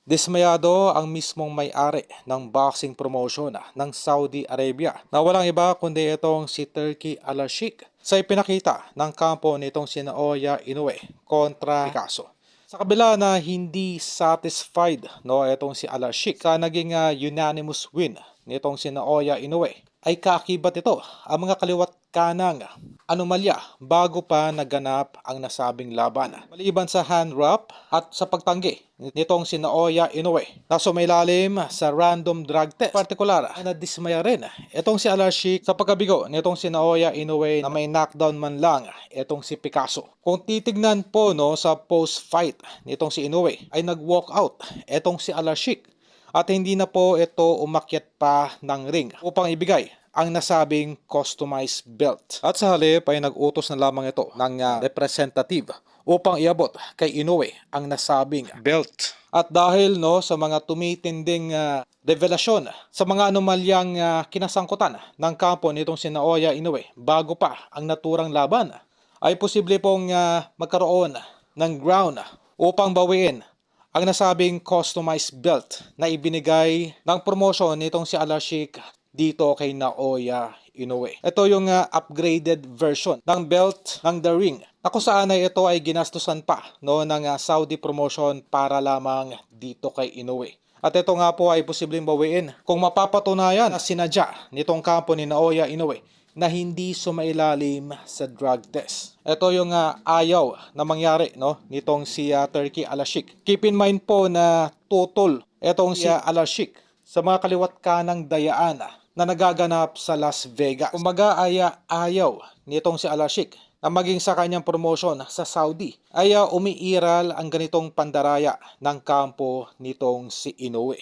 Dismayado ang mismong may-ari ng boxing promotion ng Saudi Arabia na walang iba kundi itong si Turki Al-Sheikh sa ipinakita ng kampo nitong si Naoya Inoue kontra Picasso. Sa kabila na hindi satisfied itong si Al-Sheikh sa naging unanimous win nitong si Naoya Inoue, ay kaakibat ito ang mga kaliwat kanang anomalya bago pa naganap ang nasabing laban. Maliban sa hand wrap at sa pagtanggi nitong si Naoya Inoue na sumailalim sa random drug test, partikular ay nadismaya rin itong si Al-Sheikh sa pagkabigo nitong si Naoya Inoue na may knockdown man lang itong si Picasso. Kung titignan po sa post-fight nitong si Inoue ay nag-walk out itong si Al-Sheikh at hindi na po ito umakyat pa ng ring upang ibigay ang nasabing customized belt. At sa halip ay nag-utos na lamang ito ng representative upang iabot kay Inoue ang nasabing belt. At dahil sa mga tumitinding revelasyon sa mga anomalyang kinasangkutan ng kampo nitong si Naoya Inoue bago pa ang naturang laban, ay posible pong magkaroon ng ground upang bawiin ang nasabing customized belt na ibinigay ng promotion nitong si Al-Sheikh dito kay Naoya Inoue. Ito yung upgraded version ng belt ng The Ring na kung saan ay ito ay ginastusan pa ng Saudi promotion para lamang dito kay Inoue. At ito nga po ay posibleng bawiin kung mapapatunayan na sinadya nitong kampo ni Naoya Inoue na hindi sumailalim sa drug test. Ito yung ayaw na mangyari nitong si Turki Al-Sheikh. Keep in mind po na tutol itong si Al-Sheikh sa mga kaliwat kanang dayaan na nagaganap sa Las Vegas. Kumbaga ay ayaw nitong si Al-Sheikh na maging sa kanyang promotion sa Saudi ay umiiral ang ganitong pandaraya ng kampo nitong si Inoue.